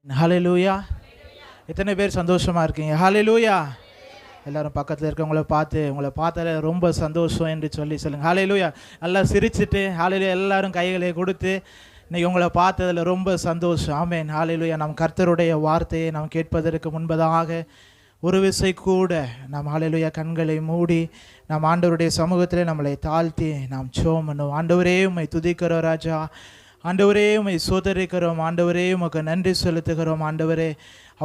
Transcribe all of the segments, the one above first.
ஹல்லேலூயா. எத்தனை பேர் சந்தோஷமாக இருக்கீங்க? ஹல்லேலூயா. எல்லாரும் பக்கத்தில் இருக்கவங்கள பார்த்து உங்களை பார்த்தாலே ரொம்ப சந்தோஷம் என்று சொல்லுங்கள். ஹல்லேலூயா. நல்லா சிரிச்சுட்டு ஹல்லேலூயா எல்லாரும் கைகளை கொடுத்து இன்றைக்கி உங்களை பார்த்ததில் ரொம்ப சந்தோஷம். ஆமென். ஹல்லேலூயா. நம் கர்த்தருடைய வார்த்தையை நாம் கேட்பதற்கு முன்பதாக ஒரு விசை கூட நாம் ஹல்லேலூயா கண்களை மூடி நாம் ஆண்டவருடைய சமூகத்தில் நம்மளை தாழ்த்தி நாம் ஜெபம் பண்ணுவோம். ஆண்டவரே உம்மை துதிக்கிறோம் ராஜா. ஆண்டவரே உம்மை சோதரிக்கிறோம். ஆண்டவரே உமக்கு நன்றி செலுத்துகிறோம். ஆண்டவரே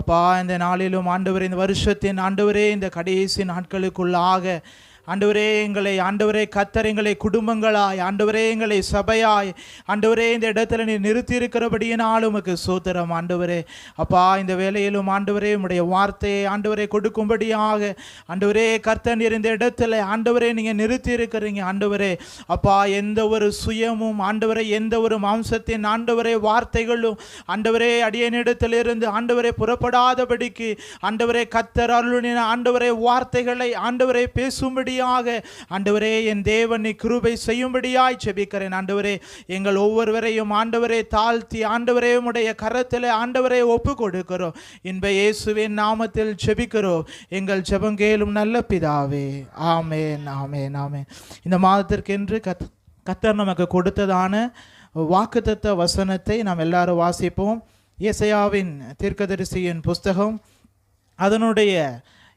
அப்பா, இந்த நாளிலும் ஆண்டவரே, இந்த வருஷத்தின் ஆண்டவரே, இந்த கடைசி நாட்களுக்குள்ளாக ஆண்டவரே எங்களை ஆண்டவரே கர்த்தர் எங்களை குடும்பங்களாய் ஆண்டவரே எங்களை சபையாய் ஆண்டவரே இந்த இடத்துல நீ நிறுத்தி இருக்கிறபடியினால் உமக்கு சோத்திரம். ஆண்டவரே அப்பா, இந்த வேளையிலும் ஆண்டவரே உம்முடைய வார்த்தையை ஆண்டவரே கொடுக்கும்படியாக ஆண்டவரே கர்த்தர் நீர் இந்த இடத்துல ஆண்டவரே நீங்கள் நிறுத்தி இருக்கிறீங்க. ஆண்டவரே அப்பா, எந்த ஒரு சுயமும் ஆண்டவரே எந்த ஒரு மாம்சத்தின் ஆண்டவரே வார்த்தைகளும் ஆண்டவரே அடியனிடத்திலிருந்து ஆண்டவரே புறப்படாதபடிக்கு ஆண்டவரே கர்த்தர் அருளின ஆண்டவரே வார்த்தைகளை ஆண்டவரே பேசும்படி ஆண்டவரே என் தேவனை கிருபை செய்யும்படியாய் ஜெபிக்கிறேன். ஆண்டவரே எங்கள் ஒவ்வொருவரையும் ஆண்டவரே தாழ்த்தி ஆண்டவரே உம்முடைய கரத்தில் ஆண்டவரே ஒப்பு கொடுக்கிறோம். இன்ப இயேசுவின் நாமத்தில் ஜெபிக்கிறோம் எங்கள் ஜெபம் கேளும் நல்ல பிதாவே. ஆமென், ஆமென், ஆமென். இந்த மாதத்திற்கென்று கர்த்தர் நமக்கு கொடுத்ததான வாக்குத்தத்த வசனத்தை நாம் எல்லாரும் வாசிப்போம். ஏசாயாவின் தீர்க்கதரிசியின் புஸ்தகம் அதனுடைய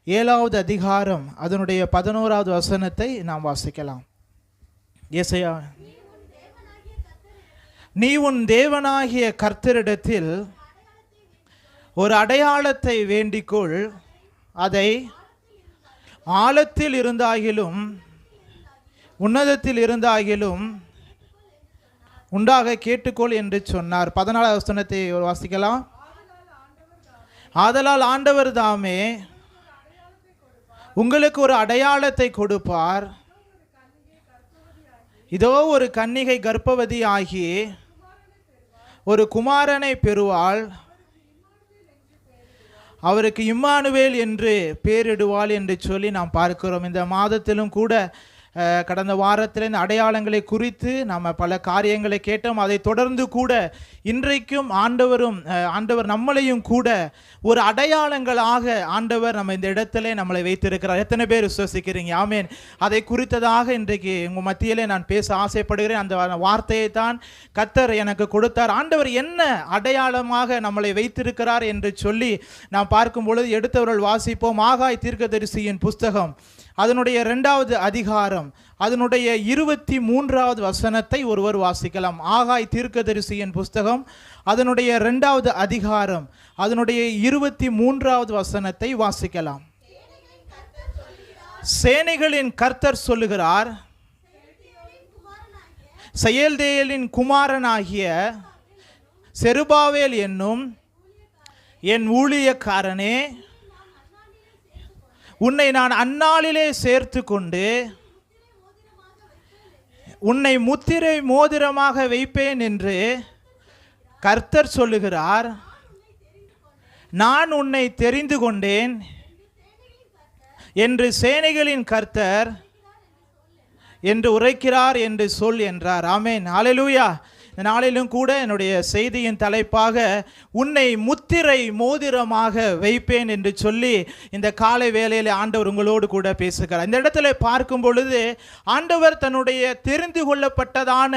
7வது அதிகாரம் அதனுடைய 11வது வசனத்தை நாம் வாசிக்கலாம். ஏசாயா, நீ உன் தேவனாகிய கர்த்தரிடத்தில் ஒரு அடையாளத்தை வேண்டிக்கொள், அதை ஆழத்தில் இருந்தாகிலும் உன்னதத்தில் இருந்தாகிலும் உண்டாக கேட்டுக்கொள் என்று சொன்னார். 14வது வசனத்தை வாசிக்கலாம். ஆதலால் ஆண்டவர் தாமே உங்களுக்கு ஒரு அடையாளத்தை கொடுப்பார். இதோ ஒரு கன்னிகை கர்ப்பவதி ஆகி ஒரு குமாரனை பெறுவாள், அவருக்கு இம்மானுவேல் என்று பெயரிடுவாள் என்று சொல்லி நாம் பார்க்கிறோம். இந்த மாதத்திலும் கூட கடந்த வாரத்தில் இந்த அடையாளங்களை குறித்து நாம் பல காரியங்களை கேட்டோம். அதை தொடர்ந்து கூட இன்றைக்கும் ஆண்டவர் நம்மளையும் கூட ஒரு அடையாளங்களாக ஆண்டவர் நம்ம இந்த இடத்துல நம்மளை வைத்திருக்கிறார். எத்தனை பேர் விசுவசிக்கிறீங்க? ஆமேன். அதை குறித்ததாக இன்றைக்கு உங்கள் மத்தியிலே நான் பேச ஆசைப்படுகிறேன். அந்த வார்த்தையை தான் கர்த்தர் எனக்கு கொடுத்தார். ஆண்டவர் என்ன அடையாளமாக நம்மளை வைத்திருக்கிறார் என்று சொல்லி நாம் பார்க்கும் பொழுது எடுத்தவர்கள் வாசிப்போம். ஆகாய் தீர்க்கதரிசியின் புஸ்தகம் அதனுடைய 2வது அதிகாரம் அதனுடைய 23வது வசனத்தை ஒருவர் வாசிக்கலாம். ஆகாய் தீர்க்கதரிசியின் புஸ்தகம் அதனுடைய 2வது அதிகாரம் அதனுடைய 23வது வசனத்தை வாசிக்கலாம். சேனைகளின் கர்த்தர் சொல்லுகிறார், செயல்தேலின் குமாரனாகிய செருபாவேல் என்னும் என் ஊழியக்காரனே, உன்னை நான் அந்நாளிலே சேர்த்து கொண்டு உன்னை முத்திரை மோதிரமாக வைப்பேன் என்று கர்த்தர் சொல்லுகிறார். நான் உன்னை தெரிந்து கொண்டேன் என்று சேனைகளின் கர்த்தர் என்று உரைக்கிறார் என்று சொல் என்றார். ஆமென், ஹல்லேலூயா. இந்த நாளிலும் கூட என்னுடைய செய்தியின் தலைப்பாக உன்னை முத்திரை மோதிரமாக வைப்பேன் என்று சொல்லி இந்த காலை வேளையில் ஆண்டவர் உங்களோடு கூட பேசுகிறார். இந்த இடத்துல பார்க்கும் பொழுது ஆண்டவர் தன்னுடைய தெரிந்து கொள்ளப்பட்டதான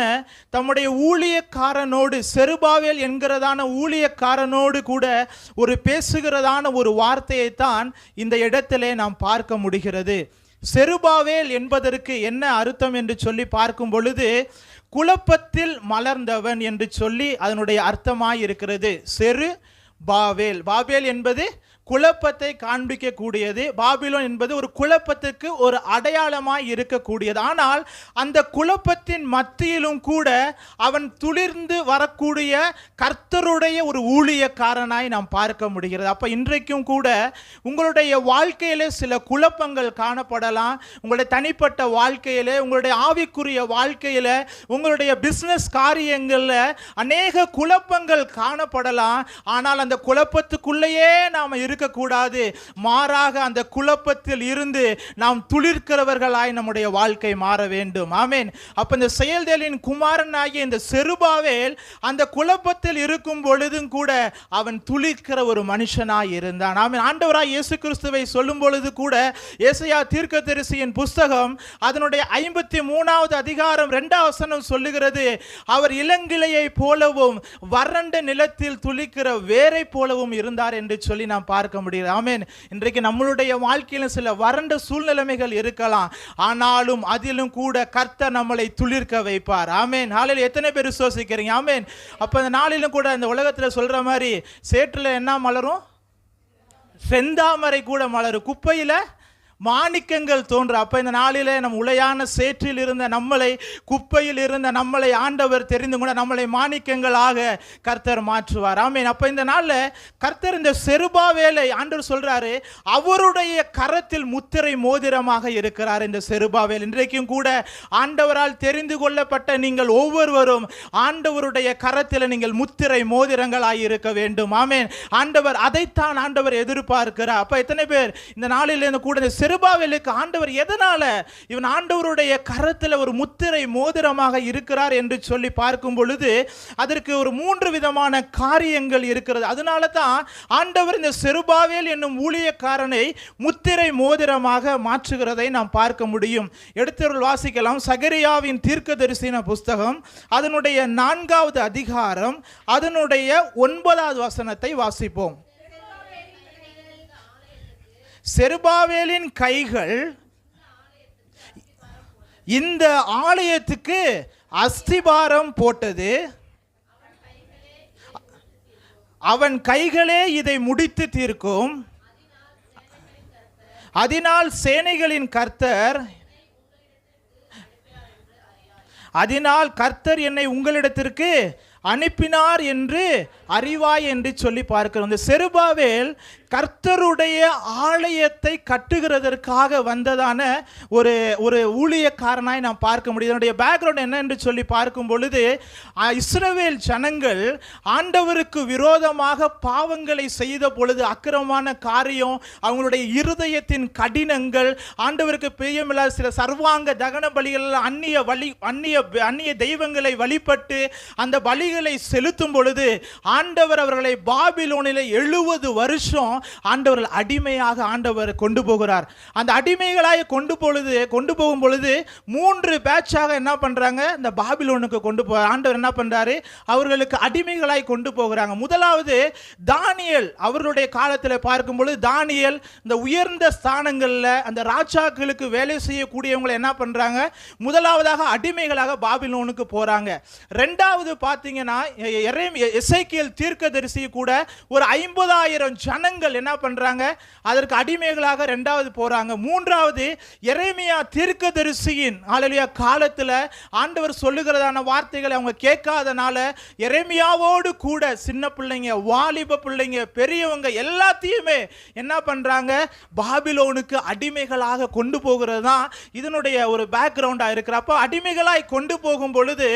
தம்முடைய ஊழியக்காரனோடு, செருபாவேல் என்கிறதான ஊழியக்காரனோடு கூட ஒரு பேசுகிறதான ஒரு வார்த்தையை தான் இந்த இடத்திலே நாம் பார்க்க முடிகிறது. செருபாவேல் என்பதற்கு என்ன அர்த்தம் என்று சொல்லி பார்க்கும் பொழுது குழப்பத்தில் மலர்ந்தவன் என்று சொல்லி அதனுடைய அர்த்தமாய் இருக்கிறது. செரு பாவேல், பாபேல் என்பது குழப்பத்தை காண்பிக்கக்கூடியது. பாபிலோன் என்பது ஒரு குழப்பத்துக்கு ஒரு அடையாளமாய் இருக்கக்கூடியது. ஆனால் அந்த குழப்பத்தின் மத்தியிலும் கூட அவன் துளிர்ந்து வரக்கூடிய கர்த்தருடைய ஒரு ஊழியக்காரனாய் நாம் பார்க்க முடிகிறது. அப்போ இன்றைக்கும் கூட உங்களுடைய வாழ்க்கையிலே சில குழப்பங்கள் காணப்படலாம். உங்களுடைய தனிப்பட்ட வாழ்க்கையிலே, உங்களுடைய ஆவிக்குரிய வாழ்க்கையில், உங்களுடைய பிஸ்னஸ் காரியங்களில் அநேக குழப்பங்கள் காணப்படலாம். ஆனால் அந்த குழப்பத்துக்குள்ளேயே நாம் இருக்கக்கூடாது. மாறாக அந்த குழப்பத்தில் இருந்து நாம் துளிர்க்கிறவர்களாய் நம்முடைய வாழ்க்கை மாற வேண்டும். ஆமென். அப்ப இந்த செயல்தலின் குமாரனாகிய இந்த செருபாவேல் அந்த குழப்பத்தில் இருக்கும் பொழுதும் கூட அவன் துளிர்க்கிற ஒரு மனுஷனாய் இருந்தான். ஆமென். ஆண்டவராய் இயேசு கிறிஸ்துவை சொல்லும் பொழுது கூட ஏசாயா தீர்க்கதரிசியின் புஸ்தகம் அதனுடைய 53வது அதிகாரம் 2வது வசனம் சொல்லுகிறது, அவர் இளங்கிளையை போலவும் வறண்ட நிலத்தில் துளிக்கிற வேரை போலவும் இருந்தார் என்று சொல்லி நாம் பார்க்க முடியும். ஆமென். இன்றைக்கு நம்மளுடைய வாழ்க்கையில் சில வறண்ட சூழ்நிலைமைகள் இருக்கலாம், ஆனாலும் அதிலும் கூட கர்த்தர் நம்மளை துளிர்க்க வைப்பார். ஆமென். ஹல்லேலூயா. எத்தனை பேர் விசுவாசிக்கிறீங்க? ஆமென். அப்ப அந்த நாளிலும் கூட இந்த உலகத்துல சொல்ற மாதிரி சேற்றுல என்ன மலரும்? செந்தாமரை கூட மலரும், குப்பையில மாணிக்கங்கள் தோன்ற. அப்ப இந்த நாளிலே நம் உளையான சேற்றில் இருந்த நம்மளை, குப்பையில் இருந்த நம்மளை ஆண்டவர் தெரிந்து கொண்டு நம்மளை மாணிக்கங்களாக கர்த்தர் மாற்றுவார். ஆமென். அப்ப இந்த நாள்ல கர்த்தர் இந்த செருபாவேலை ஆண்டவர் சொல்றாரு, அவருடைய கரத்தில் முத்திரை மோதிரமாக இருக்கிறார் இந்த செருபாவேல். இன்றைக்கும் கூட ஆண்டவரால் தெரிந்து கொள்ளப்பட்ட நீங்கள் ஒவ்வொருவரும் ஆண்டவருடைய கரத்தில் நீங்கள் முத்திரை மோதிரங்களாய் இருக்க வேண்டும். ஆமென். ஆண்டவர் அதைத்தான் ஆண்டவர் எதிர்பார்க்கிறார். அப்ப எத்தனை பேர் இந்த நாளில் கூட செருபாவேலுக்கு ஆண்டவர் எதனால இவன் ஆண்டவருடைய கரத்தில் ஒரு முத்திரை மோதிரமாக இருக்கிறார் என்று சொல்லி பார்க்கும் பொழுது அதற்கு ஒரு 3 விதமான காரியங்கள் இருக்கிறது. அதனால தான் ஆண்டவர் இந்த செருபாவேல் என்னும் ஊழியக்காரனை முத்திரை மோதிரமாக மாற்றுகிறதை நாம் பார்க்க முடியும். எடுத்தவர்கள் வாசிக்கலாம். சகரியாவின் தீர்க்கதரிசன புஸ்தகம் அதனுடைய 4வது அதிகாரம் அதனுடைய 9வது வசனத்தை வாசிப்போம். செருபாவேலின் கைகள் இந்த ஆலயத்துக்கு அஸ்திபாரம் போட்டது, அவன் கைகளே இதை முடித்து தீர்க்கும். அதனால் சேனைகளின் கர்த்தர் என்னை உங்களிடத்திற்கு அனுப்பினார் என்று அறிவாய் என்று சொல்லி பார்க்கிறோம். இந்த செருபாவேல் கர்த்தருடைய ஆலயத்தை கட்டுகிறதற்காக வந்ததான ஒரு ஊழியக்காரனாய் நாம் பார்க்க முடியும். இதனுடைய பேக்ரவுண்ட் என்ன என்று சொல்லி பார்க்கும் பொழுது இஸ்ரவேல் ஜனங்கள் ஆண்டவருக்கு விரோதமாக பாவங்களை செய்த பொழுது, அக்கிரமமான காரியம், அவங்களுடைய இருதயத்தின் கடினங்கள், ஆண்டவருக்கு பிரியமில்லாத சில சர்வாங்க தகன பலிகள், அந்நிய தெய்வங்களை வழிபட்டு அந்த பலிகளை செலுத்தும் பொழுது ஆண்டவர் அவர்களை பாபிலோனிலே 70 வருஷம் ஆண்டவர்கள் அடிமையாக ஆண்டவர் கொண்டு போகிறார். அந்த அடிமைகளாக கொண்டு போகும் பொழுது 3 பேட்சாக என்ன பண்றாங்க, இந்த பாபிலோனுக்கு கொண்டு போ ஆண்டவர் என்ன பண்றாரு, அவர்களுக்கு அடிமைகளாய் கொண்டு போகிறாங்க. முதலாவது தானியேல் அவர்களுடைய காலத்தில் பார்க்கும் பொழுது தானியேல் இந்த உயர்ந்த ஸ்தானங்களில் அந்த ராஜாக்களுக்கு வேலை செய்யக்கூடியவங்களை என்ன பண்றாங்க, முதலாவதாக அடிமைகளாக பாபிலோனுக்கு போறாங்க. ரெண்டாவது பார்த்தீங்கன்னா எசேக்கியேல் தீர்க்கதரிசி கூட ஒரு 50,000 ஜனங்கள் என்ன பண்றாங்க, அதற்கு அடிமைகளாக இரண்டாவது போறாங்க. மூன்றாவது எரேமியா தீர்க்கதரிசியின் ஹல்லேலூயா காலத்துல ஆண்டவர் சொல்லுகிறதான வார்த்தைகளை அவங்க கேட்காதனால எரேமியாவோடு கூட சின்ன பிள்ளைங்க, வாலிப பிள்ளைங்க, பெரியவங்க எல்லாத்தையுமே என்ன பண்றாங்க, பாபிலோனுக்கு அடிமைகளாக கொண்டு போகிறது தான் இதனுடைய ஒரு பேக்ரவுண்டா இருக்கிற. அப்போ அடிமைகளாய் கொண்டு போகும் பொழுது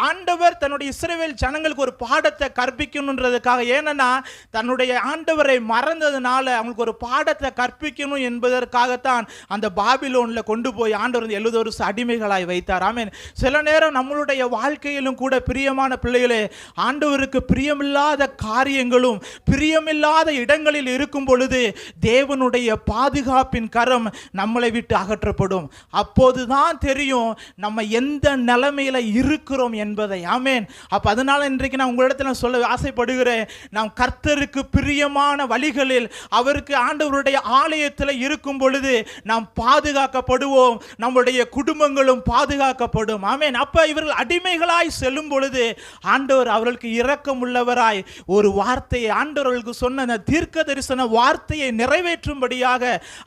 ஆண்டவர் தன்னுடைய இஸ்ரவேல் ஜனங்களுக்கு ஒரு பாடத்தை கற்பிக்கணுன்றதுக்காக, ஏன்னா தன்னுடைய ஆண்டவரை மறந்ததுனால அவங்களுக்கு ஒரு பாடத்தை கற்பிக்கணும் என்பதற்காகத்தான் அந்த பாபிலோன்ல கொண்டு போய் ஆண்டவர் 70 வருஷம் அடிமைகளாய் வைத்தார். ஆமென். சில நேரம் நம்மளுடைய வாழ்க்கையிலும் கூட பிரியமான பிள்ளைகளே, ஆண்டவருக்கு பிரியமில்லாத காரியங்களும் பிரியமில்லாத இடங்களில் இருக்கும் பொழுது தேவனுடைய பாதுகாப்பின் கரம் நம்மளை விட்டு அகற்றப்படும். அப்போதுதான் தெரியும் நம்ம எந்த நிலைமையில இருக்கிறோம் என்பதை. ஆமென். அப்ப அதனால இன்றைக்கு நான் உங்களிடத்தில் சொல்ல ஆசைப்படுகிறேன், நாம் கர்த்தருக்கு பிரியமான வழிகளில் அவருக்கு ஆண்டவருடைய ஆலயத்தில் இருக்கும் பொழுது நாம் பாதுகாக்கப்படுவோம், நம்முடைய குடும்பங்களும் பாதுகாக்கப்படும். ஆமென். அப்ப இவர்கள் அடிமைகளாய் செல்லும் பொழுது ஆண்டவர் அவர்களுக்கு இரக்கம் உள்ளவராய் ஒரு வார்த்தையை, ஆண்டவர்களுக்கு சொன்ன அந்த தீர்க்க தரிசன வார்த்தையை நிறைவேற்றும்படியாக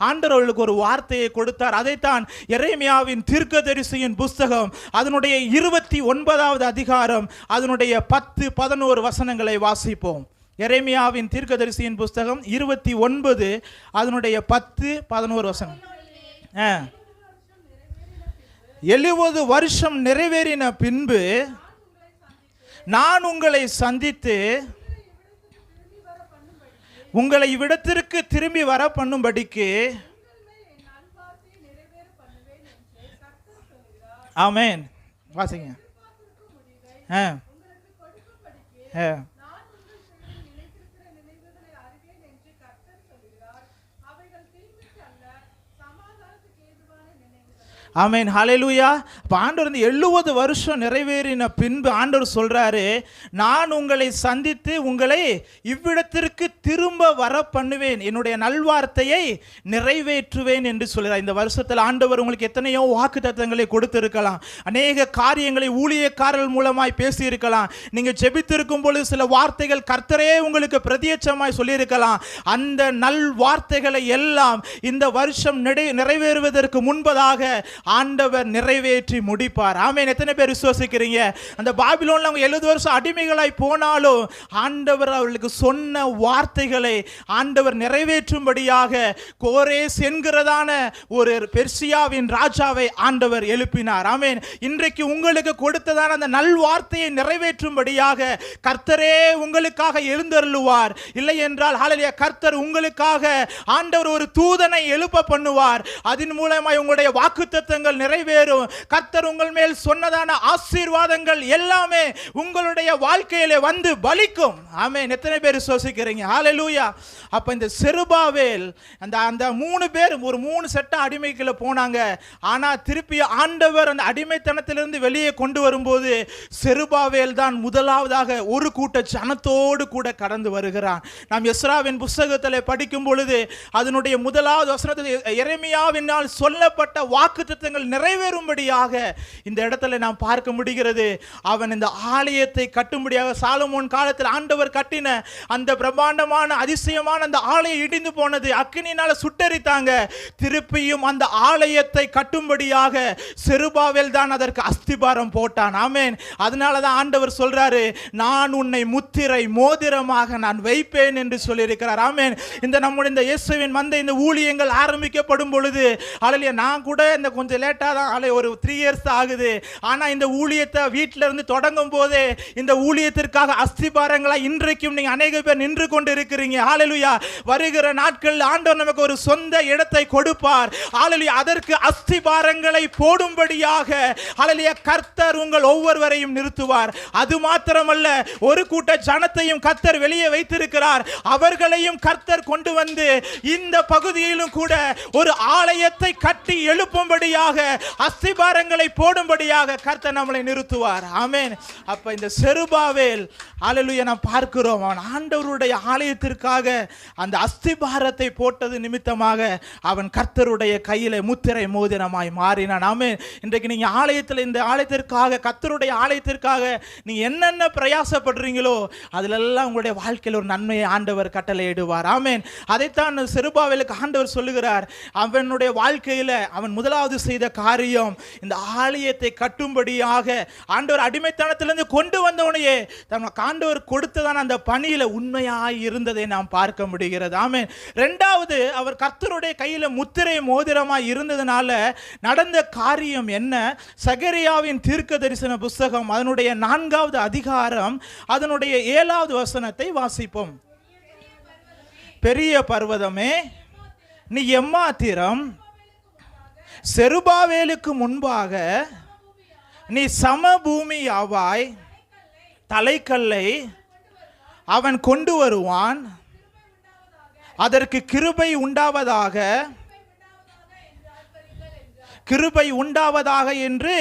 ஆண்டவர் அவர்களுக்கு ஒரு வார்த்தையை கொடுத்தார். அதைத்தான் எரேமியாவின் தீர்க்கதரிசியின் புஸ்தகம் அதனுடைய 29வது அதிகாரம் அதனுடைய 10-11 வசனங்களை வாசிப்போம். எரேமியாவின் தீர்க்கதரிசியின் புஸ்தகம் 29 அதனுடைய 10-11 வசனம். 70 வருஷம் நிறைவேறின பின்பு நான் உங்களை சந்தித்து உங்களை இவ்விடத்திற்கு திரும்பி வர பண்ணும்படிக்கு. ஆமென். வாசிங்க. ஆமென். ஹல்லேலூயா. இப்போ ஆண்டவர் வந்து 70 வருஷம் நிறைவேறின பின்பு ஆண்டவர் சொல்றாரு, நான் உங்களை சந்தித்து உங்களை இவ்விடத்திற்கு திரும்ப வர பண்ணுவேன், என்னுடைய நல்வார்த்தையை நிறைவேற்றுவேன் என்று சொல்கிறார். இந்த வருஷத்தில் ஆண்டவர் உங்களுக்கு எத்தனையோ வாக்குத்தத்தங்களை கொடுத்திருக்கலாம், அநேக காரியங்களை ஊழியக்காரர்கள் மூலமாய் பேசியிருக்கலாம். நீங்கள் ஜெபித்திருக்கும் பொழுது சில வார்த்தைகள் கர்த்தரே உங்களுக்கு பிரத்யட்சமாய் சொல்லியிருக்கலாம். அந்த நல் வார்த்தைகளை எல்லாம் இந்த வருஷம் நிறைவேறுவதற்கு முன்பதாக ஆண்டவர் நிறைவேற்றி முடிப்பார். ஆமென். எத்தனை பேர் விசுவாசிக்கிறீங்க? அந்த பாபிலோன்ல அவங்க 70 வருஷம் அடிமைகளாய் போனாலும் ஆண்டவர் அவர்களுக்கு சொன்ன வார்த்தைகளை ஆண்டவர் நிறைவேற்றும்படியாக கோரேஸ் என்கிறதான ஒரு பெர்சியாவின் ராஜாவை ஆண்டவர் எழுப்பினார். ஆமென். இன்றைக்கு உங்களுக்கு கொடுத்ததான அந்த நல் வார்த்தையை நிறைவேற்றும்படியாக கர்த்தரே உங்களுக்காக எழுந்தருளுவார். இல்லை என்றால் ஹல்லேலூயா, கர்த்தர் உங்களுக்காக ஆண்டவர் ஒரு தூதனை எழுப்ப பண்ணுவார். அதன் மூலமாய் உங்களுடைய வாக்குத்தத்தங்கள் நிறைவேறும். கர்த்தர் உங்கள் மேல் சொன்னதான ஆசீர்வாதங்கள் எல்லாமே உங்களுடைய வாழ்க்கையிலே வந்து பலிக்கும். ஆமென். எத்தனை பேர் விசுவாசிக்கிறீங்க? ஹல்லேலூயா. அப்ப இந்த செருபாவேல் அந்த 3 பேர் ஒரு 3 செட்ட அடிமைக்குள்ள போனாங்க. ஆனா திருப்பி ஆண்டவர் அந்த அடிமைத்தனத்திலிருந்து வெளியே கொண்டு வரும்போது செருபாவேல் தான் முதலாவதாக ஒரு கூட்ட ஜனத்தோடு கூட கடந்து வருகிறான். நாம் எஸ்ராவின் புத்தகத்தில் படிக்கும் பொழுது அதனுடைய முதலாவது வசனத்தில் எரேமியாவினால் சொல்லப்பட்ட வாக்குத்தத்தங்கள் நிறைவேறும்படியாக இந்த இடத்துல நாம் பார்க்க முடிகிறது. அவன் இந்த ஆலயத்தை கட்டும்படியாக சாலமோன் காலத்தில் ஆண்டவர் கட்டின அந்த பிரம்மாண்டமான அதிசயமான அந்த ஆலயம் இடிந்து போனது, அக்கினியினால சுட்டெரித்தாங்க. திருப்பியும் அந்த ஆலயத்தை கட்டும்படியாக செருபாவேல் தான் அதற்கு அஸ்திபாரம் போட்டான். ஆமென். அதனால தான் ஆண்டவர் சொல்றாரு, நான் உன்னை முத்திரை மோதிரமாக நான் வைப்பேன் என்று சொல்லியிருக்கிறார். ஆமென். இந்த நம்முடைய இந்த இயேசுவின் மந்தை இந்த ஊழியங்கள் ஆரம்பிக்கப்படும் பொழுது ஹல்லேலூயா, நான் கூட இந்த கொஞ்சம் லேட்டாக தான் ஒரு 3 இயர்ஸ் ஆகுது. ஆனால் இந்த ஊழியத்தை வீட்டில் இருந்து தொடங்கும் போதே இந்த ஊழியத்திற்காக அஸ்திபாரங்களா இன்றைக்கும் நீங்கள் அநேக பேர் நின்று கொண்டு இருக்கிறீங்க. ஹல்லேலூயா. வருகிற நாட்களில் ஆண்டவர் நமக்கு ஒரு சொந்த இடத்தை கொடுப்பார். ஹல்லேலூயா. அதற்கு அஸ்திபாரங்களை போடும்படியாக ஹல்லேலூயா கர்த்தர் உங்கள் ஒவ்வொருவரையும் நிறுத்துவார். அது மாத்திரமல்ல, ஒரு கூட்ட ஜனத்தையும் கர்த்தர் வெளியே வைத்திருக்கிறார். அவர்களையும் கர்த்தர் கொண்டு வந்து இந்த பகுதியிலும் கூட ஒரு ஆலயத்தை கட்டி எழுப்பும்படியாக அஸ்திபாரங்களை போடும்படியாக கர்த்தர் நம்மளை நிறுத்துவார். ஆமென். அப்ப இந்த செருபாவேல் ஹல்லேலூயா நாம் பார்க்கிறோம், அவன் ஆண்டவருடைய ஆலயத்திற்காக அந்த அஸ்திபாரத்தை போட்டது நிமித்தமாக அவன் கர்த்தருடைய கையிலே முத்திரை மோதிரமாய் மாறினான். ஆமென். இன்றைக்கு நீங்க ஆலயத்தில் இந்த ஆலயத்திற்காக கர்த்தருடைய ஆலயத்திற்காக நீங்க என்னென்ன பிரயாசப்படுறீங்களோ அதிலெல்லாம் உங்களுடைய வாழ்க்கையில் ஒரு நன்மையை ஆண்டவர் கட்டளையிடுவார். ஆமென். அதைத்தான் செருபாவேலுக்கு ஆண்டவர் சொல்லுகிறார். அவனுடைய வாழ்க்கையில அவன் முதலாவது செய்த காரியம் இந்த ஆலயத்தை கட்டும்படியாக ஆண்டவர் அடிமைத்தனத்திலிருந்து கொண்டு வந்தவனையே தனக்கு ஆண்டவர் கொடுத்ததான அந்த பணியில உண்மையாய் இருந்ததை நாம் பார்க்க முடிகிறது. ஆமென். இரண்டாவது, அவர் கர்த்தருடைய கையில முத்திரை மோதிரமாய் இருந்ததனால நடந்த காரியம் என்ன? சகரியாவின் தீர்க்க தரிசன புத்தகம் அதனுடைய 4வது அதிகாரம் அதனுடைய 7வது வசனத்தை வாசிப்போம். பெரிய பர்வதமே நீ எம்மாத்திரம், செருபாவேலுக்கு முன்பாக நீ சமபூமி ஆவாய், தலைக்கல்லை அவன் கொண்டு வருவான், அதற்கு கிருபை உண்டாவதாக, கிருபை உண்டாவதாக என்று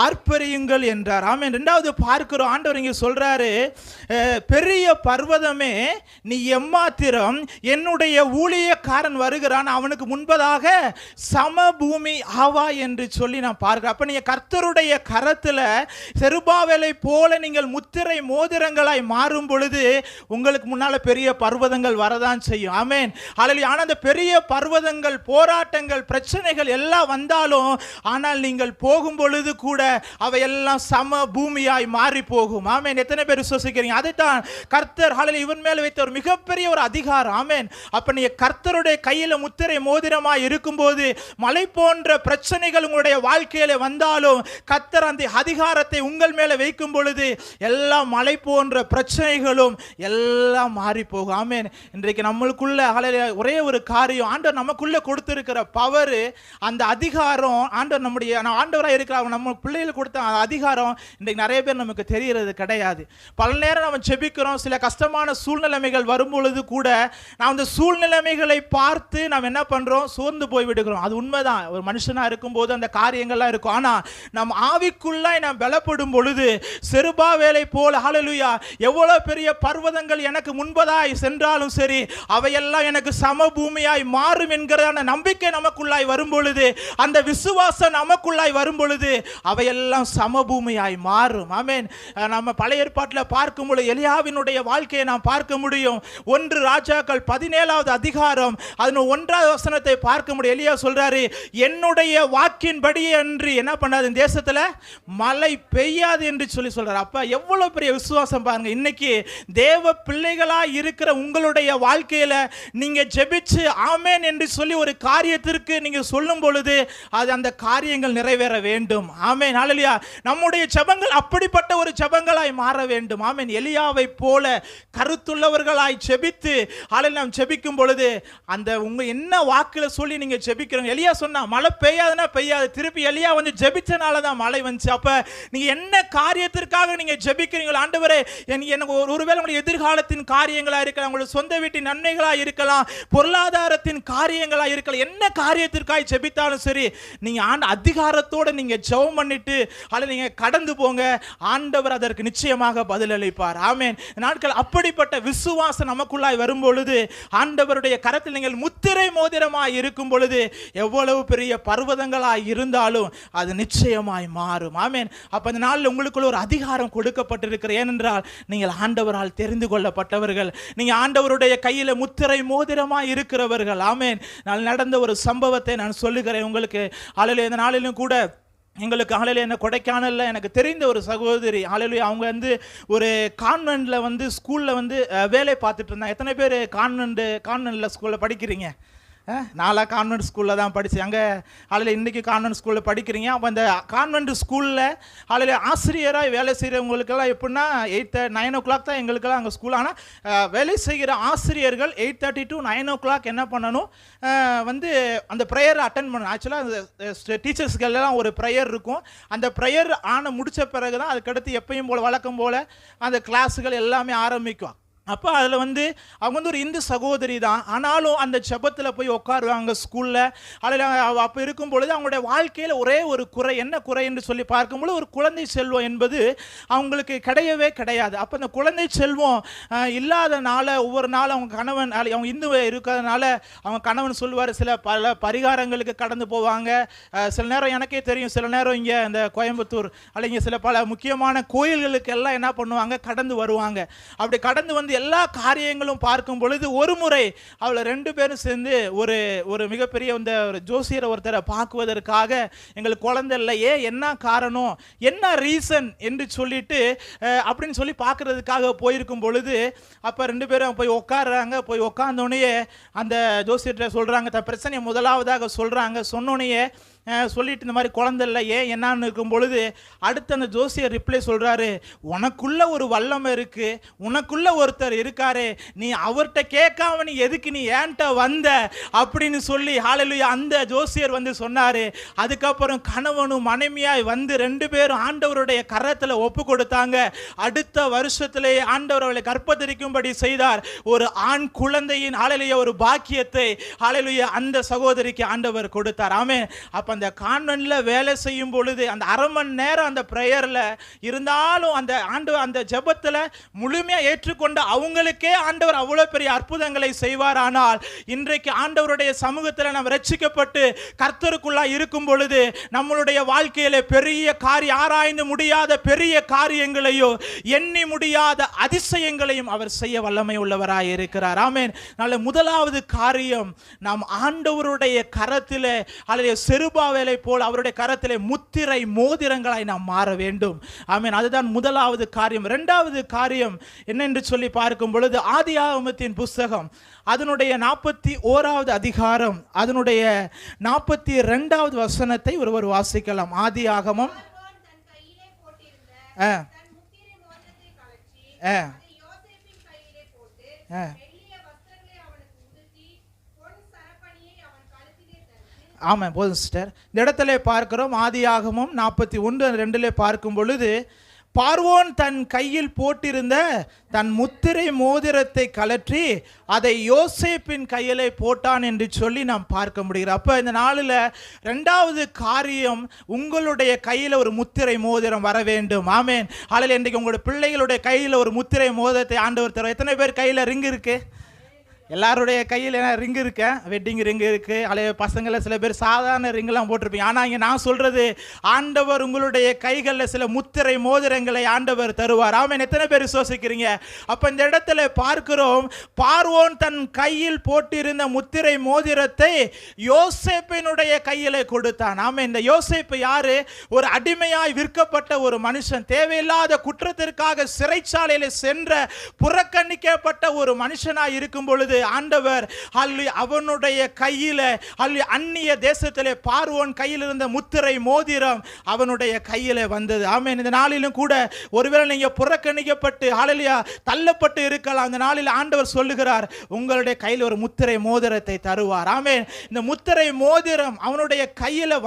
ஆர்ப்பரியுங்கள் என்றார். ஆமென். இரண்டாவது பார்க்கிறோம், ஆண்டவர் இங்கே சொல்றாரு, பெரிய பர்வதமே நீ எம்மாத்திரம், என்னுடைய ஊழியக்காரன் வருகிறான், அவனுக்கு முன்பதாக சமபூமி ஆவா என்று சொல்லி நான் பார்க்கிறேன். அப்ப நீங்க கர்த்தருடைய கரத்துல செருபாவேலை போல நீங்கள் முத்திரை மோதிரங்களாய் மாறும் பொழுது உங்களுக்கு முன்னால பெரிய பர்வதங்கள் வரதான் செய்யும். ஆமென். ஹல்லேலூயா. ஆனா அந்த பெரிய பர்வதங்கள், போராட்டங்கள், பிரச்சனைகள் எல்லாம் வந்தாலும் இருந்தாலும் ஆனால் நீங்கள் போகும் பொழுது கூட அவையெல்லாம் சம பூமியாய் மாறி போகும். ஆமென். எத்தனை பேர் விசுவாசிக்கிறீங்க? அதைத்தான் கர்த்தர் ஹல்லேலூயா இவன் மேல் வைத்த ஒரு மிகப்பெரிய ஒரு அதிகாரம். ஆமென். அப்ப நீங்க கர்த்தருடைய கையில முத்திரை மோதிரமாய் இருக்கும்போது மலை போன்ற பிரச்சனைகள் உங்களுடைய வாழ்க்கையில வந்தாலும் கர்த்தர் அந்த அதிகாரத்தை உங்கள் மேல வைக்கும் பொழுது எல்லா மலை போன்ற பிரச்சனைகளும் எல்லாம் மாறி போகும். ஆமென். இன்றைக்கு நம்மளுக்குள்ள ஹல்லேலூயா ஒரே ஒரு காரியம், ஆண்டவர் நமக்குள்ள கொடுத்திருக்கிற பவர், அந்த அதிகாரம், ஆண்டவர் நம்முடைய ஆண்டவராக இருக்கிற நம்ம பிள்ளைகளுக்கு கொடுத்த அதிகாரம் இன்றைக்கு நிறைய பேர் நமக்கு தெரிகிறது கிடையாது. பல நேரம் நம்ம ஜெபிக்கிறோம், சில கஷ்டமான சூழ்நிலைமைகள் வரும்பொழுது கூட நாம் அந்த சூழ்நிலைமைகளை பார்த்து நாம் என்ன பண்றோம், சோர்ந்து போய் விடுகிறோம். அது உண்மைதான், ஒரு மனுஷனா இருக்கும்போது அந்த காரியங்கள்லாம் இருக்கும். ஆனா நம் ஆவிக்குள்ளாய் நாம் பலப்படும் பொழுது செருபாவேலை போல ஹல்லேலூயா எவ்வளவு பெரிய பர்வதங்கள் எனக்கு முன்பதாய் சென்றாலும் சரி அவையெல்லாம் எனக்கு சமபூமியாய் மாறும் என்கிறதான நம்பிக்கை நமக்குள்ளாய் வரும் பொழுது, அந்த விசுவாசம் நமக்குள்ளாய் வரும் பொழுது அவையெல்லாம் சமபூமியாய் மாறும். ஆமென். நம்ம பழைய ஏற்பாட்டில் பார்க்கும் பொழுது எலியாவினுடைய வாழ்க்கையை நாம் பார்க்க முடியும். 1 ராஜாக்கள் 17வது அதிகாரம் அதன் 1வது வசனத்தை பார்க்க முடியும். எலியா சொல்றாரு, என்னுடைய வாக்கின்படி என்று என்ன பண்ணாது தேசத்துல மழை பெய்யாது என்று சொல்றாரு. அப்ப எவ்வளவு பெரிய விசுவாசம் பாருங்க. இன்னைக்கு தேவ பிள்ளைகளா இருக்கிற உங்களுடைய வாழ்க்கையில நீங்க ஜெபிச்சு ஆமென் என்று சொல்லி ஒரு காரியத்திற்கு நீங்க சொல்லும் பொழுது அது அந்த காரியங்கள் நிறைவேற வேண்டும். ஆமென். ஹல்லேலூயா. நம்முடைய ஜெபங்கள் அப்படிப்பட்ட ஒரு ஜெபங்களாய் மாற வேண்டும். ஆமென். எலியாவை போல கருத்துள்ளவர்களாய் ஜெபித்து ஹல்லேலூயா நாம் ஜெபிக்கும் பொழுது அந்த உங்க என்ன வாக்குல சொல்லி நீங்க ஜெபிக்கிறீங்க. எலியா சொன்னா மழை பெய்யாதுன்னா பெய்யாது, திருப்பி எலியா வந்து ஜெபிச்சனால தான் மழை வந்துச்சு. அப்ப நீங்க என்ன காரியத்திற்காக நீங்க ஜெபிக்கிறீங்களோ, ஆண்டவரே எனக்கு ஒருவேளை உங்களுடைய எதிர்காலத்தின் காரியங்களா இருக்கலாம், உங்களுடைய சொந்த வீட்டின் நன்மைகளா இருக்கலாம், பொருளாதாரத்தின் காரியங்களா இருக்கலாம், என்ன காரியத்திற்காக ஜெபித்தாலும் சரி நீங்க அதிகாரத்தோட நீங்க ஜெபம் பண்ணிட்டு அல்ல நீங்க கடந்து போங்க, ஆண்டவர் அதற்கு நிச்சயமாக பதில் அளிப்பார். ஆமென். நாட்கள் அப்படிப்பட்ட விசுவாசம் நமக்குள்ளாய் வரும் பொழுது, ஆண்டவருடைய கரத்தில் நீங்கள் முத்திரை மோதிரமாய் இருக்கும் பொழுது எவ்வளவு பெரிய பர்வதங்களாய் இருந்தாலும் அது நிச்சயமாய் மாறும். ஆமென். அப்ப இந்த நாளில் உங்களுக்குள்ள ஒரு அதிகாரம் கொடுக்கப்பட்டிருக்கிற, ஏனென்றால் நீங்கள் ஆண்டவரால் தெரிந்து கொள்ளப்பட்டவர்கள், நீங்க ஆண்டவருடைய கையில முத்திரை மோதிரமாய் இருக்கிறவர்கள். ஆமென். நான் நடந்த ஒரு சம்பவத்தை நான் சொல்லுகிறேன் உங்களுக்கு. ஹல்லேலூயா. இந்த நாளிலும் கூட எங்களுக்கு ஹல்லேலூயா என்ன கொடைக்கானல்ல எனக்கு தெரிந்த ஒரு சகோதரி ஹல்லேலூயா அவங்க வந்து ஒரு கான்வென்ட்ல வந்து ஸ்கூல்ல வந்து வேலை பார்த்துட்டு இருந்தாங்க. எத்தனை பேர் கான்வென்ட்ல ஸ்கூல்ல படிக்கிறீங்க? நான்லாம் கான்வென்ட் ஸ்கூலில் தான் படித்தேன். அங்கே ஹல்லேலூயா இன்றைக்கி கான்வென்ட் ஸ்கூலில் படிக்கிறீங்க. அப்போ அந்த கான்வென்ட் ஸ்கூலில் ஹல்லேலூயா ஆசிரியராக வேலை செய்கிறவங்களுக்கெல்லாம் எப்படின்னா 9 o'clock தான் எங்களுக்கெல்லாம் அங்கே ஸ்கூல். ஆனால் வேலை செய்கிற ஆசிரியர்கள் 8:30 to 9 o'clock என்ன பண்ணணும், வந்து அந்த ப்ரேயரை அட்டன் பண்ணணும். ஆக்சுவலாக அந்த டீச்சர்ஸ்கெல்லாம் ஒரு ப்ரேயர் இருக்கும். அந்த ப்ரேயர் முடித்த பிறகு தான் அதுக்கடுத்து எப்பயும் போல் வழக்கம் போல் அந்த கிளாஸுகள் எல்லாமே ஆரம்பிக்கும். அப்போ அதில் வந்து அவங்க வந்து ஒரு இந்து சகோதரி தான், ஆனாலும் அந்த ஜெபத்தில் போய் உட்காருவாங்க ஸ்கூலில். அதில் அப்போ இருக்கும் பொழுது அவங்களுடைய வாழ்க்கையில் ஒரே ஒரு குறை, என்ன குறை என்று சொல்லி பார்க்கும்போது ஒரு குழந்தை செல்வம் என்பது அவங்களுக்கு கிடையவே கிடையாது. அப்போ அந்த குழந்தை செல்வம் இல்லாதனால ஒவ்வொரு நாளும் அவங்க கணவன், அவங்க இந்து இருக்கிறதுனால அவங்க கணவன் சொல்லுவார், பல பரிகாரங்களுக்கு கடந்து போவாங்க. சில நேரம் எனக்கே தெரியும், சில நேரம் இங்கே இந்த கோயம்புத்தூர் அல்ல சில பல முக்கியமான கோயில்களுக்கு எல்லாம் என்ன பண்ணுவாங்க, கடந்து வருவாங்க. அப்படி கடந்து வந்து எல்லா காரியங்களும் பார்க்கும் பொழுது ஒரு முறை அவளை 2 பேரும் சேர்ந்து ஒரு மிகப்பெரிய ஒரு ஜோசியரை ஒருத்தரை பார்க்குவதற்காக எங்களுக்கு குழந்தை இல்லையே, என்ன காரணம், என்ன ரீசன் என்று சொல்லிட்டு அப்படின்னு சொல்லி பார்க்கறதுக்காக போயிருக்கும் பொழுது அப்போ 2 பேரும் போய் உட்காடுறாங்க. போய் உட்கார்ந்தோடனே அந்த ஜோசியர்கிட்ட சொல்கிறாங்க, தன் பிரச்சனையை முதலாவதாக சொல்கிறாங்க. சொன்னோடனே சொல்லிட்டு இந்த மாதிரி குழந்தை இல்லை ஏன் என்னான்னு இருக்கும் பொழுது அடுத்து அந்த ஜோசியர் ரிப்ளை சொல்கிறாரு, உனக்குள்ள ஒரு வல்லமை இருக்குது, உனக்குள்ள ஒருத்தர் இருக்காரு, நீ அவர்கிட்ட கேட்காம நீ எதுக்கு நீ ஏன்ட்ட வந்த அப்படின்னு சொல்லி ஹல்லேலூயா அந்த ஜோசியர் வந்து சொன்னார். அதுக்கப்புறம் கணவனும் மனைவியாய் வந்து 2 பேரும் ஆண்டவருடைய கரத்தில் ஒப்பு கொடுத்தாங்க. அடுத்த வருஷத்திலே ஆண்டவர் அவளை கற்பத்தரிக்கும்படி செய்தார். ஒரு ஆண் குழந்தையின் ஹல்லேலூயா ஒரு பாக்கியத்தை ஹல்லேலூயா அந்த சகோதரிக்கு ஆண்டவர் கொடுத்தார். ஆமென். அப்போ அந்த கான்வென்ட்ல வேலை செய்யும் பொழுது அந்த 1/2 மணி நேரம் அந்த பிரேயர்ல இருந்தாலும் அந்த ஜெபத்தில் முழுமையா ஏற்றுக்கொண்ட அவங்களுக்கே ஆண்டவர் அவ்வளவு பெரிய அற்புதங்களை செய்வார். ஆனால் இன்றைக்கு ஆண்டவருடைய சமூகத்தில் நாம் ரட்சிக்கப்பட்டு கர்த்தருக்குள்ளா இருக்கும் பொழுது நம்மளுடைய வாழ்க்கையில பெரிய காரியம், ஆராய்ந்து முடியாத பெரிய காரியங்களையோ எண்ணி முடியாத அதிசயங்களையும் அவர் செய்ய வல்லமை உள்ளவராய் இருக்கிறார். ஆமென். முதலாவது காரியம், நாம் ஆண்டவருடைய கரத்தில் அல்லது செருபா செருபாவேலை போல் அவருடைய கரத்திலே முத்திரை மோதிரங்களாய் நாம் மாற வேண்டும். ஆமென். அதுதான் முதலாவது காரியம். இரண்டாவது காரியம் என்னென்று சொல்லி பார்க்கும் பொழுது ஆதியாகமத்தின் புஸ்தகம் அதனுடைய 41வது அதிகாரம் அதனுடைய 42வது வசனத்தை ஒருவர் வாசிக்கலாம். ஆதியாகமம் ஆமாம் போதும் சிஸ்டர். இந்த இடத்துல பார்க்கிறோம் ஆதியாகமம் 41:2 பார்க்கும் பொழுது பார்வோன் தன் கையில் போட்டிருந்த தன் முத்திரை மோதிரத்தை கலற்றி அதை யோசேப்பின் கையிலே போட்டான் என்று சொல்லி நாம் பார்க்க முடிகிறோம். அப்போ இந்த நாளில் ரெண்டாவது காரியம், உங்களுடைய கையில் ஒரு முத்திரை மோதிரம் வர வேண்டும். ஆமேன். அதில் இன்றைக்கு உங்களுடைய பிள்ளைகளுடைய கையில் ஒரு முத்திரை மோதிரத்தை ஆண்டவர் தருவார். எத்தனை பேர் கையில் ரிங் இருக்கு? எல்லாருடைய கையில் ரிங் இருக்கு, வெட்டிங் ரிங் இருக்கு. அல்லது பசங்களை சில பேர் சாதாரண ரிங்கெல்லாம் போட்டிருப்பீங்க. ஆனால் இங்கே நான் சொல்றது, ஆண்டவர் உங்களுடைய கைகளில் சில முத்திரை மோதிரங்களை ஆண்டவர் தருவார். ஆமென். எத்தனை பேர் விசுவாசிக்கிறீங்க? அப்போ இந்த இடத்துல பார்க்கிறோம், பார்வோன் தன் கையில் போட்டிருந்த முத்திரை மோதிரத்தை யோசேப்பினுடைய கையில் கொடுத்தான். ஆமென். இந்த யோசேப்பு யாரு? ஒரு அடிமையாய் விற்கப்பட்ட ஒரு மனுஷன், தேவையில்லாத குற்றத்திற்காக சிறைச்சாலையில் சென்ற புறக்கணிக்கப்பட்ட ஒரு மனுஷனாய் இருக்கும் பொழுது ஆண்டவர் அவனுடைய கையில அந்நிய தேசத்திலே பார்வோன் கையில் இருந்த முத்திரை மோதிரம் அவனுடைய கையில வந்தது. ஆமென். இந்த நாளிலும் கூட ஒருவேளை நீங்க புறக்கணிக்கப்பட்டு ஹல்லேலூயா தள்ளப்பட்டு இருக்கலாம். அந்த நாளில் ஆண்டவர் சொல்லுகிறார், உங்களுடைய கையில் ஒரு முத்திரை மோதிரத்தை தருவார். ஆமென். இந்த முத்திரை மோதிரம் அவனுடைய கையில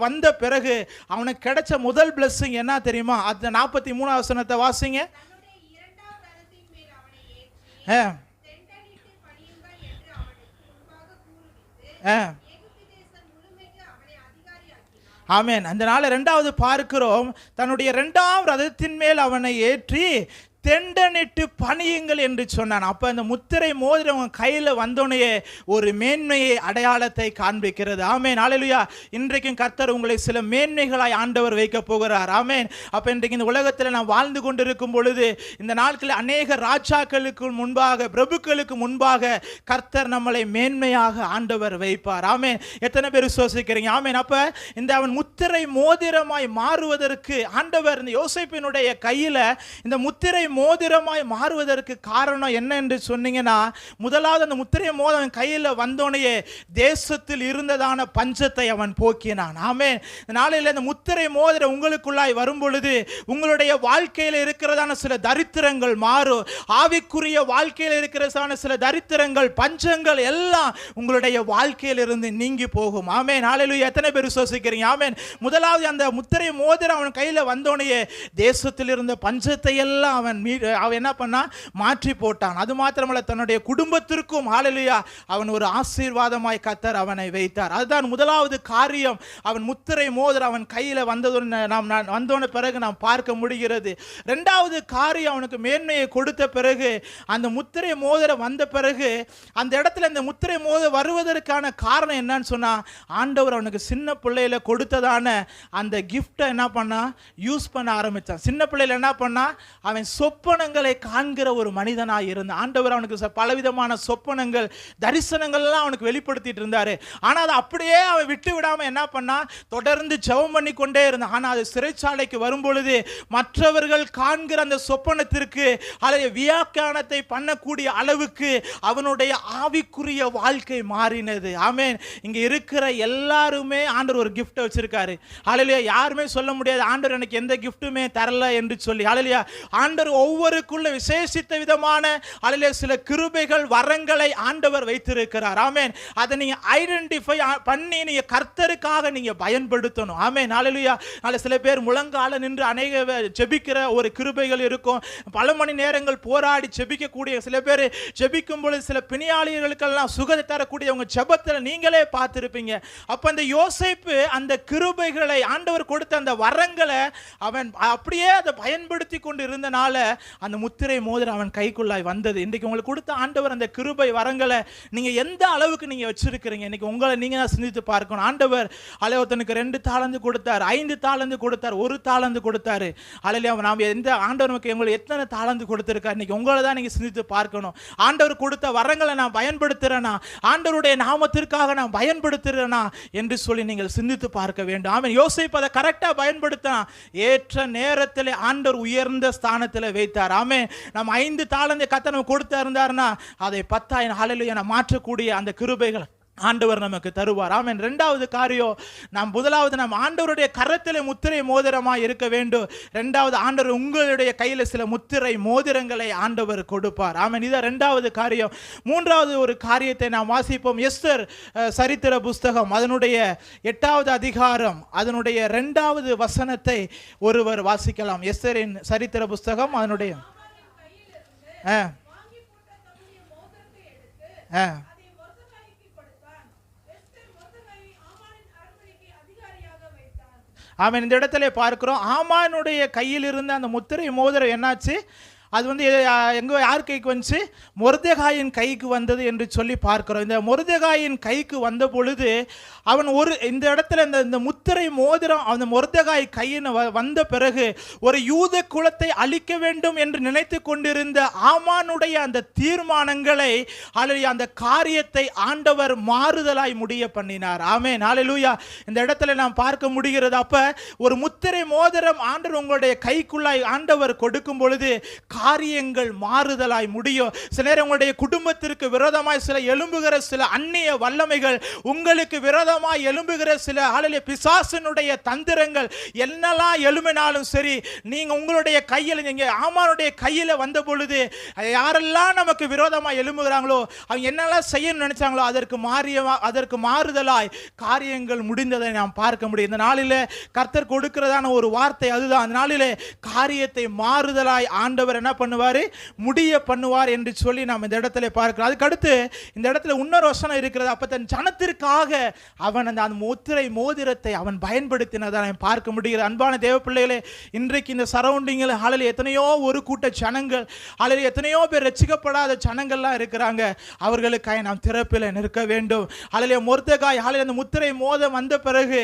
வந்த பிறகு அவனுக்கு கிடைச்ச முதல் பிளெஸிங் என்ன தெரியுமா? அந்த 43வது வசனத்தை வாசிங்க. ஆமென். அந்த நாள் இரண்டாவது பார்க்கிறோம், தன்னுடைய இரண்டாம் ரதத்தின் மேல் அவனை ஏற்றி தெண்டனிட்டு பணியுங்கள் என்று சொன்னான். அப்போ அந்த முத்திரை மோதிரம் கையில் வந்தோனையே ஒரு மேன்மையை அடையாளத்தை காண்பிக்கிறது. ஆமென். ஹல்லேலூயா. இன்றைக்கும் கர்த்தர் உங்களை சில மேன்மைகளாய் ஆண்டவர் வைக்க போகிறார். ஆமென். அப்போ இன்றைக்கு இந்த உலகத்தில் நாம் வாழ்ந்து கொண்டிருக்கும் பொழுது இந்த நாட்களில் அநேக ராஜாக்களுக்கு முன்பாக, பிரபுக்களுக்கு முன்பாக கர்த்தர் நம்மளை மேன்மையாக ஆண்டவர் வைப்பார். ஆமென். எத்தனை பேர் விசுவாசிக்கிறீங்க? ஆமென். அப்போ இந்த அவன் முத்திரை மோதிரமாய் மாறுவதற்கு ஆண்டவர் இந்த யோசேப்பினுடைய கையில் இந்த முத்திரை மோதிரமாய் மாறுவதற்கு காரணம் என்ன என்று சொன்னீங்கன்னா, முதலாவது அந்த முத்திரை மோதிரம் கையில் வந்தோனையே தேசத்தில் இருந்ததான பஞ்சத்தை அவன் போக்கினான். ஆமென். நாளையில் இந்த முத்திரை மோதிரம் உங்களுக்குள்ளாய் வரும் பொழுது உங்களுடைய வாழ்க்கையில் இருக்கிறதான சில தரித்திரங்கள் மாறும். ஆவிக்குரிய வாழ்க்கையில் இருக்கிறதான சில தரித்திரங்கள், பஞ்சங்கள் எல்லாம் உங்களுடைய வாழ்க்கையில் இருந்து நீங்கி போகும். ஆமென். ஹல்லேலூயா. எத்தனை பேர் விசுவாசிக்கிறீங்க? ஆமென். முதலாவது அந்த முத்திரை மோதிரம் அவன் கையில் வந்தோனையே தேசத்தில் இருந்த பஞ்சத்தை எல்லாம் அவன் என்ன பண்ணா? மாற்றி போட்டான். அது மாத்திரமல்ல, தன்னுடைய குடும்பத்திற்கும் ஹல்லேலூயா அவன் ஒரு ஆசீர்வாதமாய் கர்த்தர் அவனை வைத்தார். அதுதான் முதலாவது காரியம். அவன் முத்திரை மோதிரம் அவன் கையில் வந்தோன பிறகு நாம் பார்க்க முடிகிறது. இரண்டாவது காரியம், அவனுக்கு மேன்மையை கொடுத்த பிறகு, அந்த முத்திரை மோதிரம் வந்த பிறகு அந்த இடத்துல இந்த முத்திரை மோதிரம் வருவதற்கான காரணம் என்னன்னு சொன்னா, ஆண்டவர் அவனுக்கு சின்ன பிள்ளையில கொடுத்ததான அந்த கிஃப்டை என்ன பண்ணா? யூஸ் பண்ண ஆரம்பிச்சான். சின்ன பிள்ளையில என்ன பண்ணா? அவன் சொப்பனங்களை காண்கிற ஒரு மனிதனாய் இருந்தான். ஆண்டவர் அவனுக்கு பலவிதமான சொப்பனங்கள், தரிசனங்கள் எல்லாம் அவனுக்கு வெளிப்படுத்திட்டு இருந்தாரு. ஆனா அதை அப்படியே அவன் விட்டு விடாம என்ன பண்ணா? தொடர்ந்து ஜெபம் பண்ணி கொண்டே இருந்தான். ஆனா அது சிறைச்சாலைக்கு வரும் பொழுது மற்றவர்கள் காண்கிற அந்த சொப்பனத்திற்கு அதை வியாக்கியானத்தை பண்ணக்கூடிய அளவுக்கு அவனுடைய ஆவிக்குரிய வாழ்க்கை மாறினது. ஆமென். இங்க இருக்கிற எல்லாருமே ஆண்டவர் ஒரு கிஃப்ட் வச்சிருக்காரு. ஹல்லேலூயா. யாருமே சொல்ல முடியாது ஆண்டவர் எனக்கு எந்த கிஃப்ட்டுமே தரல என்று சொல்லி. ஹல்லேலூயா. ஆண்டவர் ஒவ்வொருக்குள்ள விசேஷித்த விதமான அல்லது சில கிருபைகள், வரங்களை ஆண்டவர் வைத்திருக்கிறார். ஆமென். அதை நீங்க ஐடென்டிஃபை பண்ணி நீங்க கர்த்தருக்காக நீங்க பயன்படுத்தணும். ஆமென். ஹல்லேலூயா. சில பேர் முழங்கால நின்று அநேக ஜெபிக்கிற ஒரு கிருபைகள் இருக்கும். பல மணி நேரங்கள் போராடி ஜெபிக்கக்கூடிய சில பேர், ஜெபிக்கும் பொழுது சில பிணியாளிகளுக்கெல்லாம் சுகத்தை தரக்கூடியவங்க ஜெபத்தில் நீங்களே பார்த்திருப்பீங்க. அப்ப அந்த யோசேப்பு அந்த கிருபைகளை, ஆண்டவர் கொடுத்த அந்த வரங்களை அவன் அப்படியே அதை பயன்படுத்தி கொண்டு இருந்தனால அந்த முத்திரை மோதிரம் அவன் கைக்குள்ளாய் வந்தது. இன்றைக்கு உங்களுக்கு கொடுத்த ஆண்டவர் அந்த கிருபை வரங்களை நீங்கள் எந்த அளவுக்கு நீங்கள் வச்சிருக்கிறீங்க? இன்றைக்கி உங்களை நீங்கள் தான் சிந்தித்து பார்க்கணும். ஆண்டவர் ஒருத்தனுக்கு 2 தாலந்து கொடுத்தார், 5 தாலந்து கொடுத்தார், 1 தாலந்து கொடுத்தாரு. அல்லையா நாம் எந்த ஆண்டவர் நமக்கு எங்களுக்கு எத்தனை தாலந்து கொடுத்துருக்காரு? இன்றைக்கி உங்களை தான் நீங்கள் சிந்தித்து பார்க்கணும். ஆண்டவர் கொடுத்த வரங்களை நான் பயன்படுத்துகிறேனா, ஆண்டவருடைய நாமத்திற்காக நான் பயன்படுத்துகிறேனா என்று சொல்லி நீங்கள் சிந்தித்து பார்க்க வேண்டும். அவன் யோசிப்பு அதை கரெக்டாக பயன்படுத்தினான். ஏற்ற நேரத்தில் ஆண்டவர் உயர்ந்த ஸ்தானத்தில் வைத்தார். ஆமென். நம்ம 5 தாலந்தை கர்த்தர் நமக்கு கொடுத்தா இருந்தாருன்னா அதை 10,000 ஹல்லேலூயா மாற்றக்கூடிய அந்த கிருபைகள் ஆண்டவர் நமக்கு தருவார். ஆமென். 2வது காரியம், முதலாவது நாம் ஆண்டவருடைய கரத்தில் முத்திரை மோதிரமாக இருக்க வேண்டும். 2வது ஆண்டவர் உங்களுடைய கையில் சில முத்திரை மோதிரங்களை ஆண்டவர் கொடுப்பார். ஆமென். இதான் 2வது காரியம். 3வது ஒரு காரியத்தை நாம் வாசிப்போம். எஸ்தர் சரித்திர புஸ்தகம் அதனுடைய 8வது அதிகாரம் அதனுடைய 2வது வசனத்தை ஒருவர் வாசிக்கலாம். எஸ்தரின் சரித்திர புஸ்தகம் அதனுடைய ஆமென். இந்த இடத்துல பார்க்கிறோம், ஆமானுடைய கையில் இருந்த அந்த முத்திரை மோதிரம் என்னாச்சு? அது யார் கைக்கு வந்துச்சு? மொர்தெகாயின் கைக்கு வந்தது என்று சொல்லி பார்க்கிறோம். இந்த மொர்தெகாயின் கைக்கு வந்த பொழுது அவன் இந்த இடத்துல இந்த முத்திரை மோதிரம் அந்த மொர்தெகாய் கையின் வந்த பிறகு ஒரு யூத குலத்தை அழிக்க வேண்டும் என்று நினைத்து கொண்டிருந்த ஆமானுடைய அந்த தீர்மானங்களை அந்த காரியத்தை ஆண்டவர் மாறுதலாய் முடிய பண்ணினார். ஆமென். ஹல்லேலூயா. இந்த இடத்துல நாம் பார்க்க முடிகிறது. அப்ப ஒரு முத்திரை மோதிரம் ஆண்டவர் உங்களுடைய கைக்குள்ளாய் ஆண்டவர் கொடுக்கும் பொழுது காரியங்கள் மாறுதலாய் முடியும். சில நேரம் உங்களுடைய குடும்பத்திற்கு விரோதமாய் சில எழும்புகிற சில அந்நிய வல்லமைகள், உங்களுக்கு விரோதமாய் எழும்புகிற சில பிசாசினுடைய தந்திரங்கள் என்னெல்லாம் எழும்பினாலும் சரி, நீங்க உங்களுடைய கையில், நீங்க ஆமானுடைய கையில் வந்த பொழுது யாரெல்லாம் நமக்கு விரோதமாய் எழும்புகிறாங்களோ அவங்க என்னெல்லாம் செய்யணும்னு நினைச்சாங்களோ அதற்கு மாறுதலாய் காரியங்கள் முடிந்ததை நாம் பார்க்க முடியும். இந்த நாளில் கர்த்தர் கொடுக்கிறதான ஒரு வார்த்தை அதுதான். அந்த நாளிலே காரியத்தை மாறுதலாய் ஆண்டவர் என்ன பண்ணுவார்? முடிய பண்ணுவார் என்று சொல்லி நாம் இந்த இடத்துல பார்க்கிறோம். அதுக்கு அடுத்து இந்த இடத்துல இன்னொரு வசனம் இருக்கிறது. அப்ப தன் ஜனத்திற்காக அவன் அந்த முத்திரை மோதிரத்தை அவன் பயன்படுத்தினதை நாம் பார்க்க முடிகிறது. அன்பான தேவ பிள்ளைகளே, இன்றைக்கு இந்த சரௌண்டிங்கில் ஹல்லேலூயா எத்தனையோ ஒரு கூட்ட ஜனங்கள், ஹல்லேலூயா எத்தனையோ பேர் ரட்சிக்கப்படாத ஜனங்கள்லாம் இருக்கிறாங்க. அவர்களுக்காக நாம் திறப்பில் நிற்க வேண்டும். ஹல்லேலூயா மொர்தெகாய் ஹல்லேலூயா அந்த முத்திரை மோதிரம் வந்த பிறகு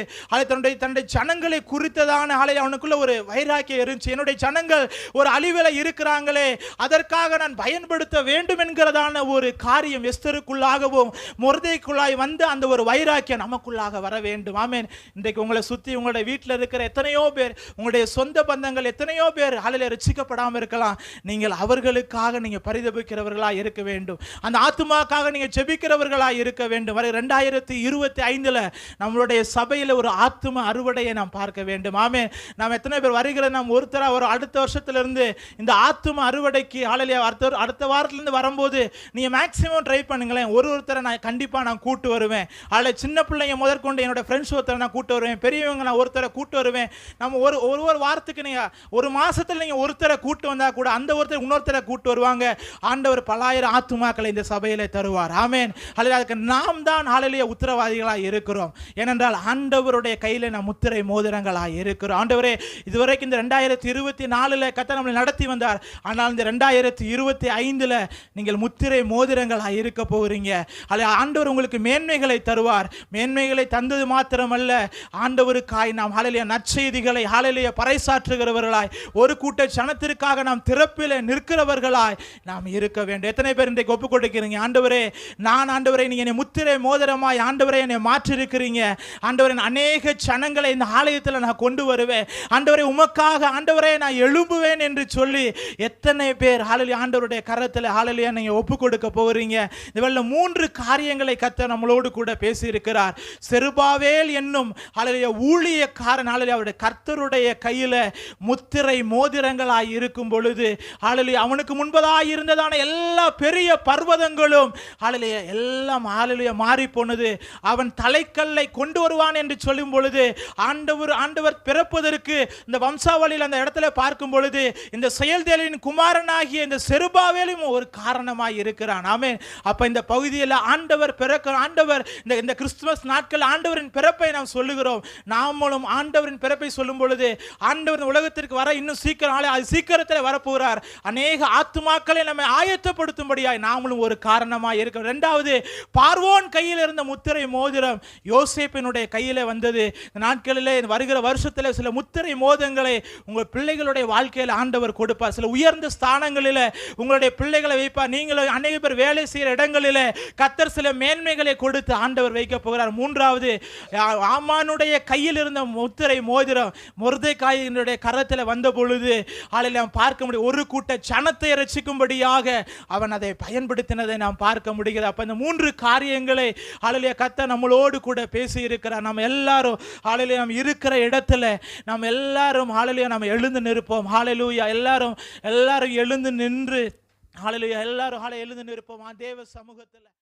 தன்னுடைய ஜனங்களை குறித்ததான ஹல்லேலூயா அவனுக்குள்ள ஒரு வைராக்கியம் இருந்துச்சு. என்னுடைய ஜனங்கள் ஒரு அழிவில் இருக்கிறாங்களே, அதற்காக நான் பயன்படுத்த வேண்டும் என்கிறதான ஒரு காரியம் எஸ்தருக்குள்ளாகவும் மொர்தெகாய்க்குள்ளாய் வந்து அந்த ஒரு வைராக்கியம் நமக்குள்ளாக வர வேண்டும். ஆமென். இன்றைக்கு உங்களை சுற்றி உங்களுடைய வீட்டில் இருக்கிற எத்தனையோ பேர், உங்களுடைய சொந்த பந்தங்கள் எத்தனையோ பேர் ஹல்லேலூயா ரட்சிக்கப்படாமல் இருக்கலாம். நீங்கள் அவர்களுக்காக நீங்கள் பரிதபிக்கிறவர்களாக இருக்க வேண்டும். அந்த ஆத்துமாக்காக நீங்கள் ஜெபிக்கிறவர்களாக இருக்க வேண்டும். வரை 2025 நம்மளுடைய சபையில் ஒரு ஆத்தும அறுவடையை நாம் பார்க்க வேண்டும். ஆமென். நாம் எத்தனை பேர் வருகிற நாம் ஒருத்தரா ஒரு அடுத்த வருஷத்திலிருந்து இந்த ஆத்தும அறுவடைக்கு ஹல்லேலூயா அடுத்த வாரத்திலிருந்து வரும்போது நீங்கள் மேக்ஸிமம் ட்ரை பண்ணுங்களேன். ஒருத்தரை நான் கண்டிப்பாக கூட்டு வருவேன். அதில் சின்ன பிள்ளைங்க முதற்கொண்டு என்னோட ஃப்ரெண்ட்ஸ் ஒருத்தரை நான் கூட்டு வருவேன், பெரியவங்க நான் ஒருத்தரை கூட்டு வருவேன். நம்ம ஒரு வாரத்துக்கு நீங்கள் ஒரு மாதத்தில் நீங்கள் ஒருத்தரை கூட்டு வந்தால் கூட அந்த ஒருத்தர் இன்னொருத்தரை கூட்டு வருவாங்க. ஆண்டவர் பலாயிரம் ஆத்துமாக்களை இந்த சபையில் தருவார். ஆமென். ஹல்லேலூயா. அதுக்கு நாம் தான் ஹல்லேலூயா உத்தரவாதிகளாக இருக்கிறோம். ஏனென்றால் ஆண்டவருடைய கையில் நாம் முத்திரை மோதிரங்களாக இருக்கிறோம். ஆண்டவரே, இதுவரைக்கும் இந்த 2024 கர்த்தர் நம்மளை நடத்தி வந்தார். ஆனால் இந்த 2025 நீங்கள் முத்திரை மோதிரங்களாக இருக்க போகிறீங்க. ஆண்டவர் உங்களுக்கு மேன்மைகளை தருவார். மேன்மைகளை தந்தது மாத்திரமல்ல, ஆண்டவருக்காய் நாம் ஹல்லேலூயா நற்செய்திகளை ஹல்லேலூயா பறைசாற்றுகிறவர்களாய், ஒரு கூட்ட ஜனத்திற்காக நாம் திறப்பில் நிற்கிறவர்களாய் நாம் இருக்க வேண்டும். எத்தனை பேர் இன்றைக்கு ஒப்புக் கொடுக்கிறீங்க? ஆண்டவரே, ஆண்டவரே நீங்க என்னை முத்திரை மோதிரமாய் ஆண்டவரே என்னை மாற்றிருக்கிறீங்க. ஆண்டவரே, அநேக ஜனங்களை இந்த ஆலயத்தில் நான் கொண்டு வருவேன். ஆண்டவரே, உமக்காக ஆண்டவரே நான் எழும்புவேன் என்று சொல்லி எத்தனை பேர் ஹல்லேலூயா ஆண்டவருடைய கரத்தில் ஹல்லேலூயா நீங்க ஒப்பு கொடுக்க போறீங்க? இதுவல்ல 3 காரியங்களை கர்த்தர் நம்மளோடு கூட பேசி இருக்கிறார். செருபாவேல் என்னும் ஹல்லேலூயா ஊழியக்காரன் ஹல்லேலூயா அவருடைய கர்த்தருடைய கையில முத்திரை மோதிரங்களாய் இருக்கும் பொழுது ஹல்லேலூயா அவனுக்கு முன்பதாக இருந்ததான எல்லா பெரிய பர்வதங்களும் ஹல்லேலூயா எல்லாம் ஹல்லேலூயா மாறி போனது. அவன் தலைக்கல்லை கொண்டு வருவான் என்று சொல்லும் பொழுது ஆண்டவர் பிறப்பதற்கு இந்த வம்சாவளியில் அந்த இடத்துல பார்க்கும் பொழுது இந்த செயல்தேலில் ஆண்டவரின் குமாரனாகிய இந்த செருபாவேலும் ஒரு காரணமாய் இருக்கிறான். ஆமென். அப்ப இந்த பகுதியில் ஆண்டவர் இந்த கிறிஸ்துமஸ் நாட்கள் ஆண்டவரின் பிறப்பை நாம் சொல்லுகிறோம். நாமளும் ஆண்டவரின் பிறப்பை சொல்லும் பொழுது ஆண்டவர் உலகத்திற்கு வர இன்னும் சீக்கிரத்தில் வரப்போகிறார். அநேக ஆத்துமாக்களை நம்மை ஆயத்தப்படுத்தும்படியாய் நாமளும் ஒரு காரணமாய் இருக்கிறோம். இரண்டாவது, பார்வோன் கையில் இருந்த முத்திரை மோதிரம் யோசேப்பினுடைய கையில வந்தது. இந்த நாட்களிலே வருகிற வருஷத்தில் சில முத்திரை மோதிரங்களை உங்கள் பிள்ளைகளுடைய வாழ்க்கையில் ஆண்டவர் கொடுப்பார். சில உயர்ந்த ஸ்தானங்களில் உங்களுடைய பிள்ளைகளை வைப்பார். நீங்கள் அநேக பேர் வேலை செய்கிற இடங்களில் கர்த்தர் சில மேன்மைகளை கொடுத்து ஆண்டவர் வைக்க போகிறார். மூன்றாவது, ஆமானுடைய கையில் இருந்த முத்திரை மோதிரம் மொர்தெகாயினுடைய கரத்தில் வந்த பொழுது நாம் பார்க்க முடியும், ஒரு கூட்ட ஜனத்தை ரட்சிக்கும்படியாக அவன் அதை பயன்படுத்தினதை நாம் பார்க்க முடிகிறது. அப்ப இந்த மூன்று காரியங்களை கர்த்தர் நம்மளோடு கூட பேசி இருக்கிறார். நம்ம எல்லாரும் நாம் இருக்கிற இடத்துல நாம் எல்லாரும் நாம் எழுந்து நிற்போம். ஹல்லேலூயா. எல்லாரும் எழுந்து நின்று எல்லாரும் எழுந்து நிற்போம் தேவ சமூகத்தில்.